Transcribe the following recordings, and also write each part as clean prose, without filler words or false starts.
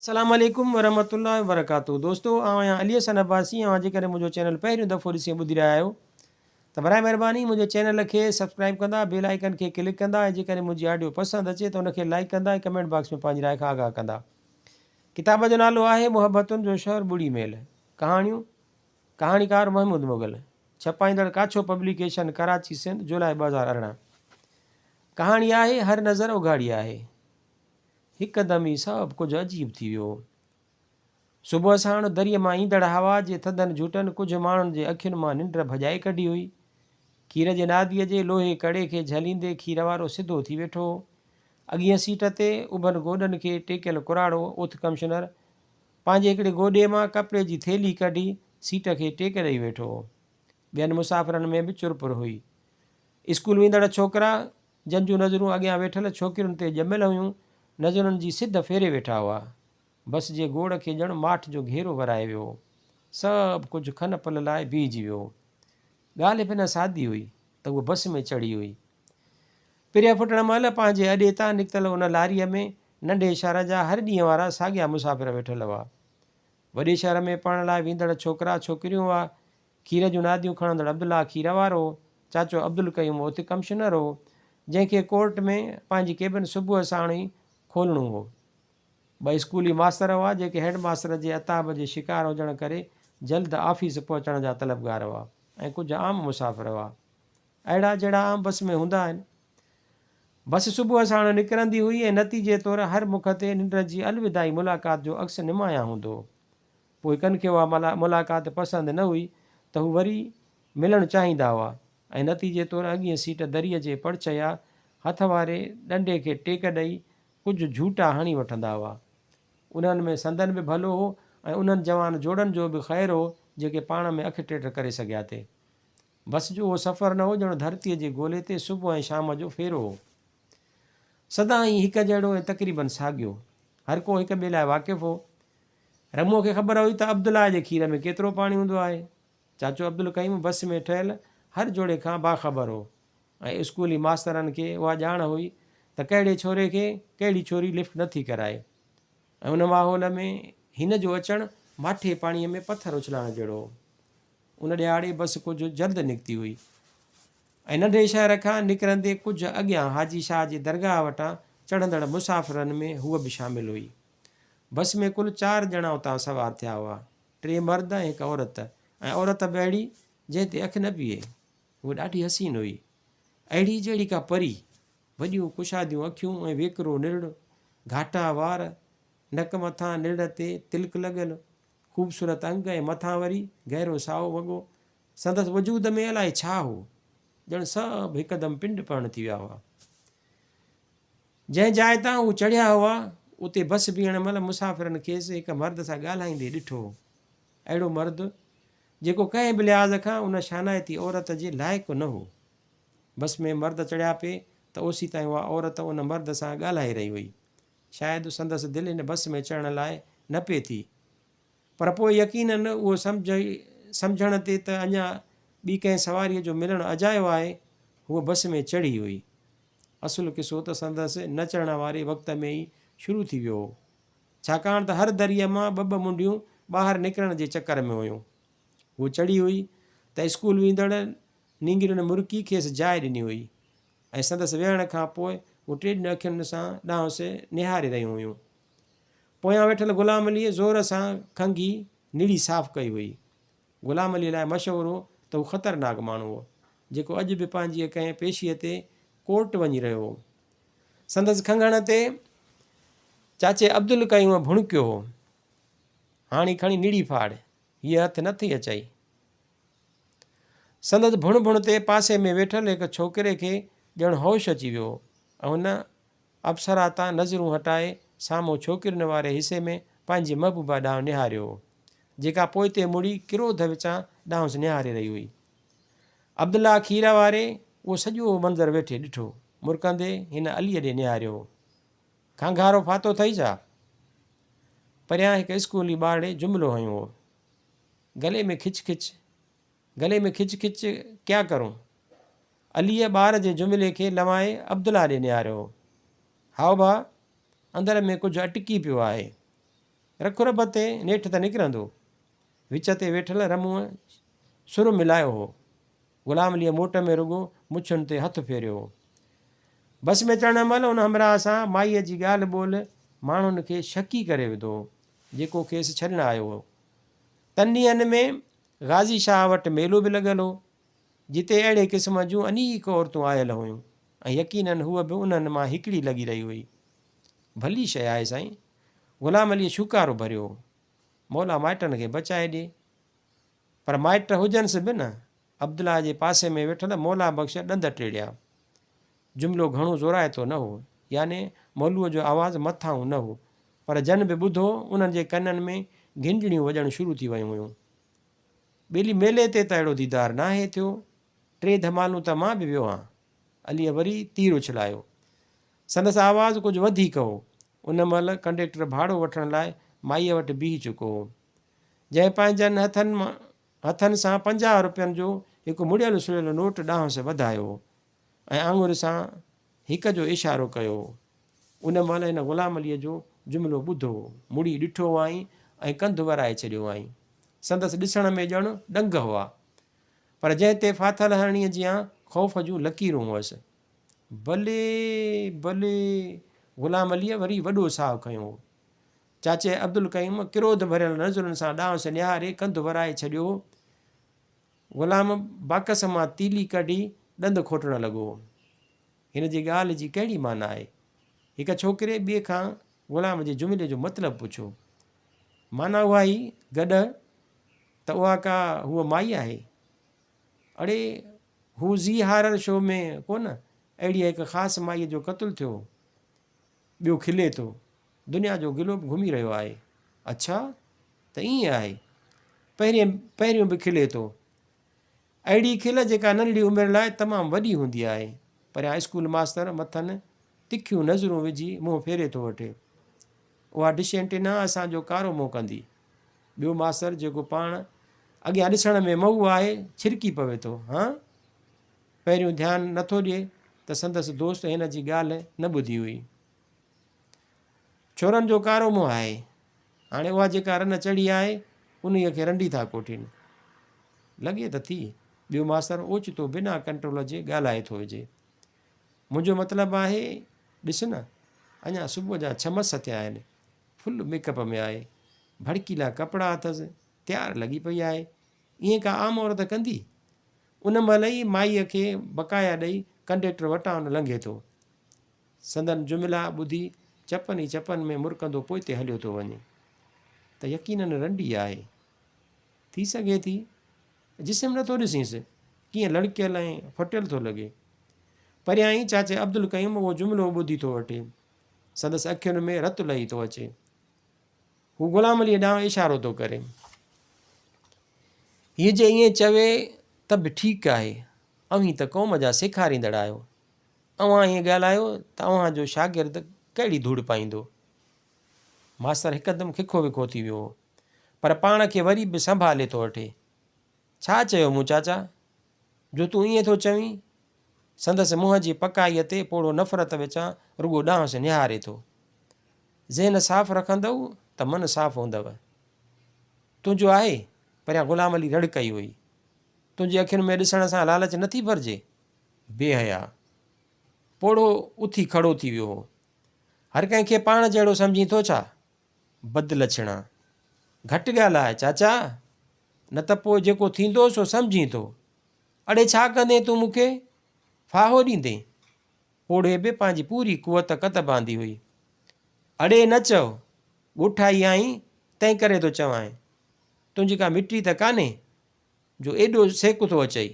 अस्सलाम वालेकुम वरहमतुल्लाहि वबरकातुहू। दोस्तों आहियां अली हसन अब्बासी ऐं जेकॾहिं मुंहिंजो चैनल पहिरियों दफ़ो ॾिसी ॿुधी रहिया आहियो त बराए महिरबानी मुंहिंजे चैनल खे सब्सक्राइब कंदा, बेल आइकन खे क्लिक कंदा ऐं जेकॾहिं मुंहिंजी ऑडियो पसंदि अचे त उनखे लाइक कंदा ऐं कमेंट बॉक्स में पंहिंजी राय खां आगाह कंदा। किताब जो नालो आहे मुहबतुनि जो शहर ॿुड़ी मेल। कहाणियूं, कहाणीकार महमूद मुग़ल, छपाईंदड़ काछो पब्लिकेशन कराची सिंध, जुलाई 2018। कहाणी आहे हर नज़र उघाड़ी आहे। हिकदम ई सभु कुझु अजीब थी वियो। सुबुह साण दरीअ मां ईंदड़ हवा जे थधनि झूटनि कुझु माण्हुनि जे अखियुनि मां निंड भॼाए कढी हुई। खीर जे नादीअ जे लोहे कड़े खे झलींदे खीर वारो सिधो थी वेठो हो। अॻियां सीट ते उभनि गोॾनि खे टेकियल कुराड़ो उथ कमिश्नर पंहिंजे हिकिड़े गोॾे मां कपिड़े जी थेली कढी सीट खे टेक ॾेई वेठो हो। ॿियनि मुसाफ़िरनि में बि चुरपुर हुई। स्कूल वेंदड़ छोकिरा जंहिंजूं नज़रूं अॻियां वेठल छोकिरियुनि ते ॼमियल हुयूं, नज़रुनि जी सिध फेरे वेठा हुआ। बस जे गोड़ खे ॼण माठ जो घेरो वराए वियो। सभु कुझु खन पल लाइ बीहजी वियो। ॻाल्हि पिन सादी हुई त उहा बस में चढ़ी हुई। पिरिया फुटण महिल पंहिंजे अॾे तां निकितल उन लारीअ में नंढे शहर जा हर ॾींहं वारा साॻिया मुसाफ़िर वेठल हुआ। वॾे शहर में पढ़ण लाइ वेंदड़ छोकिरा छोकिरियूं हुआ। खीर जूं नादियूं खणंदड़ अब्दुला खीर वारो, चाचो अब्दुल कयूम उथ कमिश्नर हो, जंहिंखे कोर्ट में पंहिंजी केबिन सुबुह साण ई खोलणो हो। ॿ स्कूली मास्तर हुआ जेके हेड मास्तर जे अताब जे शिकार हुजण करे जल्द ऑफिस पहुचण जा तलबगार हुआ, ऐं कुझु आम मुसाफ़िर हुआ, अहिड़ा जहिड़ा आम बस में हूंदा आहिनि। बस सुबुह साण निकिरंदी हुई ऐं नतीजे तौरु हर मुख ते निंड जी अलविदाई मुलाक़ात जो अक्स निमाया हूंदो। पोइ कन खे उहा मुलाक़ात पसंदि न हुई त हू वरी मिलणु चाहींदा हुआ ऐं नतीजे तौरु अॻियां सीट दरीअ जे पर्च या हथ वारे डंडे खे टेक ॾेई कुझु झूटा हणी वठंदा हुआ। उन्हनि में संदन बि भलो हो ऐं उन्हनि जवान जोड़नि जो बि ख़ैरु हो जेके पाण में अखि टेट करे सघिया थे। बस जो उहो सफ़रु न हो ॼण धरतीअ जे ॻोल्हे ते सुबुह ऐं शाम जो फेरो हो। सदाईं हिकु जहिड़ो ऐं तक़रीबन साॻियो। हर को हिक ॿिए लाइ वाक़िफ़ु हो। रमूअ खे ख़बर हुई त अब्दुला जे खीर में केतिरो पाणी हूंदो आहे। चाचो अब्दुल कईम बस में ठहियल हर जोड़े खां बाख़बर हो ऐं स्कूली मास्तरनि खे उहा ॼाण हुई त कहिड़े छोरे खे कहिड़ी छोरी लिफ्ट नथी कराए, ऐं उन माहौल में हिन जो अचणु माठे पाणीअ में पथर उछलाइण जहिड़ो हो। उन ॾियारे बस कुझु जल्द निकिती हुई ऐं नंढे शहर खां निकिरंदे कुझु अॻियां हाजी शाह जी दरगाह वटां चढ़ंदड़ मुसाफ़िरनि में हूअ बि शामिलु हुई। बस में कुल 4 ॼणा उतां सवार थिया हुआ, 3 मर्द ऐं हिकु औरत, ऐं औरत बि अहिड़ी जंहिं ते अखि न बीहे। उहा ॾाढी हसीन हुई, अहिड़ी जहिड़ी का परी, वॾियूं कुशादियूं अखियूं ऐं वेकिरो निरड़, घाटा वार, नक मथां निड़ ते तिलक लॻल, ख़ूबसूरत अंग ऐं मथां वरी गहरो साओ वॻो। संदसि वजूद में अलाए छा हो, ॼण सभु हिकदमि पिंड पढ़ण थी विया हुआ। जंहिं जाइ तां हू चढ़िया हुआ उते बस बीहण महिल मुसाफ़िरनि खेसि हिकु मर्द सां ॻाल्हाईंदे ॾिठो। अहिड़ो मर्द जेको कंहिं बि लिहाज़ खां उन शानाइती औरत जे लाइक़ु न हो। बस में मर्द चढ़िया पिए त ओसी ताईं उहा औरत उन मर्द सां ॻाल्हाए रही हुई। शायदि संदसि दिलि हिन बस में चढ़ण लाइ न पिए थी, पर पोइ यकीनन उहो सम्झण ते त अञा ॿी कंहिं सवारीअ जो मिलणु अजायो आहे, हूअ बस में चढ़ी हुई। असुलु किसो त संदसि न चढ़ण वारे वक़्त में ई शुरू थी वियो हो, छाकाणि त हर दरीअ मां ॿ मुंडियूं ॿाहिरि निकिरण जे चकर में हुयूं। हूअ चढ़ी हुई त स्कूल वेंदड़ नींगरियुनि मुर्की खेसि जाइ ॾिनी हुई ऐं संदसि वेहण खां पोइ उहे टेॾनि अखियुनि सां ॾांहुंसि निहारे रहियूं हुयूं। पोयां वेठल ग़ुलाम अलीअ ज़ोर सां खंघी निड़ी साफ़ कई हुई। ग़ुलाम अलीअ लाइ मशहूरु हो त हू ख़तरनाक माण्हू हो जेको अॼु बि पंहिंजी कंहिं पेशीअ ते कोर्ट वञी रहियो हो। संदसि खंघण ते चाचे अब्दुल कयूं भुणकियो हो, हाणे खणी निड़ी फाड़, हीअ हथु नथी अचई। संदसि भुण भुण ते पासे में वेठल हिकु छोकिरे खे ॼण होश अची वियो ऐं हुन अप्सरा तां नज़रूं हटाए साम्हूं छोकिरियुनि वारे हिसे में पंहिंजी महबूबा ॾांहुं निहारियो हो, जेका पोइ ते मुड़ी क्रोध विचां ॾांहुंसि निहारे रही हुई। अब्दुला खीर वारे उहो सॼो मंज़रु वेठे ॾिठो, मुरकंदे हिन अलीअ ॾे निहारियो। खंघारो फाथो अथई छा? परियां हिकु स्कूली ॿारड़े जुमिलो हयो हो, गले में खिच खिच, गले में खिच खिच क्या करूं? अलीअ ॿार जे जुमिले खे लवाए अब्दुला ॾे निहारियो। हाओ भाउ, अंदर में कुझु अटकी पियो आहे। रखुर ते नेठि त निकिरंदो। विच ते वेठल रमूअ सुर मिलायो हो। ग़ुलाम अलीअ मोट में रुगो मुछुनि ते हथु फेरियो हो। बस में चढ़ण महिल उन हमराह सां माईअ जी ॻाल्हि ॿोल माण्हुनि खे शकी करे विधो जेको खेसि छॾणु आयो हो। तन ॾींहंनि में गाज़ी शाह वटि मेलो बि लॻल हो जिते अहिड़े क़िस्म जूं अनेक औरतूं आयल हुयूं ऐं यकीननि हूअ बि उन्हनि मां हिकिड़ी लॻी रही हुई। भली शइ आहे साईं। ग़ुलाम अलीअ शुकारो भरियो, मौला माइटनि खे बचाए ॾिए। पर माइट हुजनिसि बि न, अब्दुल्ला जे पासे में वेठल मौला बख़्श ॾंद टेड़िया। जुमिलो घणो ज़ोराइतो न हो, याने मौलूअ जो आवाज़ु मथां न हो, पर जन बि ॿुधो उन्हनि जे कननि में घिंडड़ियूं वॼणु शुरू थी वियूं हुयूं। ॿेली मेले ते त अहिड़ो दीदार नाहे थियो। 3 धमालूं त मां बि वियो आहियां। अलीअ वरी तीर उछलायो। संदसि आवाज़ु कुझु वधीक हो। उन महिल कंडक्टर भाड़ो वठण लाइ माईअ वटि बीह चुको हो, जंहिं पंहिंजनि हथनि सां 50 रुपयनि जो हिकु मुड़ियल सुड़ियल नोट ॾांहुंसि वधायो ऐं आङुर सां हिक जो इशारो कयो। उन महिल हिन ग़ुलाम अलीअ जो जुमिलो ॿुधो, मुड़ी ॾिठो आई ऐं कंधु वराए छॾियो आई। संदसि ॾिसण में ॼणु ॾंग हुआ, पर जंहिं ते फाथल हरणीअ जियां ख़ौफ़ जूं लकीरूं हुअसि। भले भले, ग़ुलाम अलीअ वरी वॾो साहु खयों। चाचे अब्दुल कईम क्रोध भरियल नज़रुनि सां ॾांहुंसि निहारे कंधु वराए छॾियो। ग़ुलाम बाकस मां तीली कढी ॾंदु खोटण लॻो। हिन जी ॻाल्हि जी कहिड़ी माना आहे? हिक छोकिरे ॿिए खां ग़ुलाम जे जुमिले जो मतिलबु पुछो। माना उहा ई गॾ त उहा का हूअ माई आहे। अड़े हू ज़ी हारर शो में कोन अहिड़ी हिकु ख़ासि माईअ जो क़तलु थियो, ॿियो खिले थो, दुनिया जो गिलो बि घुमी रहियो आहे। अच्छा त ईअं आहे? पहिरियों बि खिले थो। अहिड़ी खिल जेका नंढड़ी उमिरि लाइ तमामु वॾी हूंदी आहे। परियां स्कूल मास्तर मथनि तिखियूं नज़रूं विझी मुंहुं फेरे थो वठे। उहा डिश एंटीना असांजो कारो मुंहुं कंदी। ॿियो मास्तर जेको पाण अॻियां ॾिसण में मऊ आहे छिरकी पवे थो। हां, पहिरियों ध्यानु नथो ॾिए त संदसि दोस्त हिन जी ॻाल्हि न ॿुधी हुई। छोरनि जो कारो मुंहुं आहे। हाणे उहा जेका रन चढ़ी आहे उन्हीअ खे रंडी था कोठीनि। लॻे त थी ॿियो मास्तर ओचितो बिना कंट्रोल जे ॻाल्हाए थो विझे। मुंहिंजो मतिलबु आहे, ॾिस न, अञा सुबुह जा 6 मस थिया आहिनि, फुल मेकअप में आहे, भड़कीला कपिड़ा अथसि, तयारु लॻी पई आहे। ईअं का आम औरत कंदी? उन महिल ई माईअ खे बकाया ॾेई कंडक्टर वटां लंघे थो। संदन जुमिला ॿुधी चपनि ई चपनि में मुरकंदो पोइ ते हलियो थो वञे त यकीननि रंडी आहे। थी सघे थी जिस्म नथो ॾिसींसि, कीअं लड़कियल ऐं फटियल थो लॻे। परियां ई चाचे अब्दुल कईम उहो जुमिलो ॿुधी थो वठे। संदसि अखियुनि में रतु लही थो अचे। हू ग़ुलाम अलीअ ॾांहुं इशारो थो करे। हीअ जे ईअं चवे त बि ठीकु आहे। अव्हीं त क़ौम जा सेखारींदड़ आहियो। अव्हां ईअं ॻाल्हायो त अव्हांजो शागिर्द कहिड़ी धूड़ पाईंदो। मास्तर हिकदमि खिखो विखो थी वियो, पर पाण खे वरी बि संभाले थो वठे। छा चयो मूं चाचा, जो तूं ईअं थो चवीं? संदसि मुंहं जी पकाईअ ते पोड़ो नफ़रत विचां रुगो ॾांहुंसि निहारे थो। ज़हन साफ़ रखंदव त मन साफ़ हूंदव। तुंहिंजो आहे? परियां ग़ुलाम अली रड़ कई हुई। तुंहिंजी अखियुनि में ॾिसण सां लालच नथी भरिजे? बेहया। पोड़ो उथी खड़ो थी वियो हो। हर कंहिंखे पाण जहिड़ो सम्झी थो छा? बदलक्षणा। घटि ॻाल्हाए चाचा, न त पोइ जेको थींदो सो सम्झी थो। अड़े छा कंदे तूं मूंखे? फाहो ॾींदे? पोड़े बि पंहिंजी पूरी कुवत कत बांधी हुई। अड़े न चओ, ॻोठाई आई तंहिं करे थो चवां। तुंहिंजी का मिटी त कान्हे जो एॾो सेक थो अचई।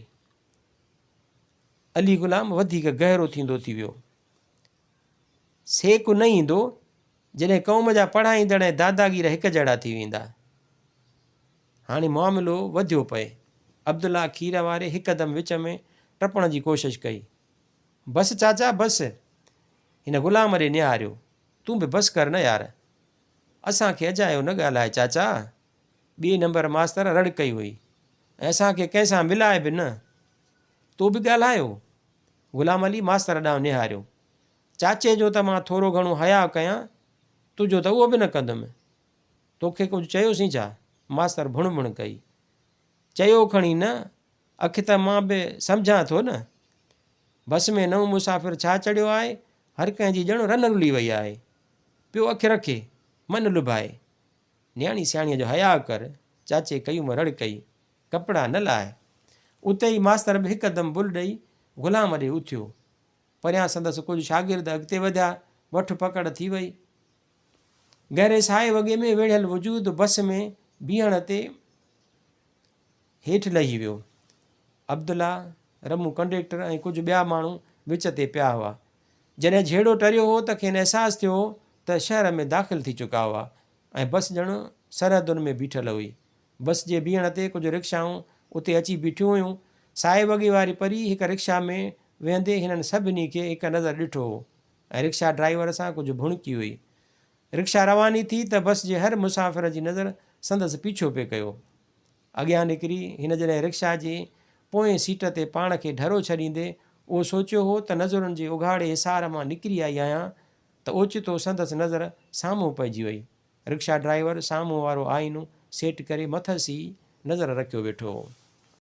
अली ग़ुलाम वधीक गहरो थींदो थी वियो। सेक न ईंदो जॾहिं क़ौम जा पढ़ाईंदड़ ऐं दादागीर हिकु जहिड़ा थी वेंदा। हाणे मामिलो वधियो पए। अब्दुल्ला खीर वारे हिकदमि विच में टपण जी कोशिशि कई। बसि चाचा बसि। हिन ग़ुलाम ॾे निहारियो। तूं बि बसि कर न यार, असांखे अजायो न ॻाल्हाए चाचा। ॿिए नंबर मास्तर रड़ कई हुई। ऐं असांखे कंहिंसां मिलाए बि न। तो बि ॻाल्हायो? ग़ुलाम अली मास्तर ॾांहुं निहारियो। चाचे जो त मां थोरो घणो हया कयां, तुंहिंजो त उहो बि न कंदुमि। तोखे कुझु चयोसीं छा? मास्तर भुण कई। चयो खणी न, अखि त मां बि सम्झां थो न। बस में नओं मुसाफ़िर छा चढ़ियो आहे, हर कंहिंजी ॼण रन रुली वई आहे। पियो अखि रखे, मन लुभाए। न्याणी सियाणीअ जो हया कर, चाचे कयूं रड़ कई, कपिड़ा न लाहे। उते ई मास्तर बि हिकदमि बुल ॾेई ग़ुलाम ॾे उथियो। परियां संदसि कुझु शागिर्द अॻिते वधिया, वठ पकड़ थी वई। गहरे साए वॻे में वेढ़ियल वजूद बस में बीहण ते हेठि लही वियो। अब्दुल्ला, रमू कंडक्टर ऐं कुझु ॿिया माण्हू विच ते पिया हुआ। जॾहिं झेड़ो टरियो हो त खेनि अहसासु थियो त शहर में दाख़िल थी चुका हुआ ऐं बस ॼण सरहदुनि में बीठल हुई। बस जे बीहण ते कुझु रिक्शाऊं उते अची बीठियूं हुयूं। साए वॻे वारी परी हिकु रिक्शा में वेंदे हिननि सभिनी खे हिकु नज़र ॾिठो हो ऐं रिक्शा ड्राइवर सां कुझु भुणकी हुई। रिक्शा रवानी थी त बस जे हर मुसाफ़िर जी नज़र संदसि पीछो पिए कयो। अॻियां निकिरी हिन जॾहिं रिक्शा जे पोएं सीट ते पाण खे ढरो छॾींदे उहो सोचियो हो त नज़रुनि जे उघाड़े हिसार मां निकिरी आई आहियां त ओचितो संदसि नज़र साम्हूं पइजी वई। रिक्शा ड्राइवर साम्हूं वारो आईनो सेट करे मथसि ई नज़र रखियो वेठो हो।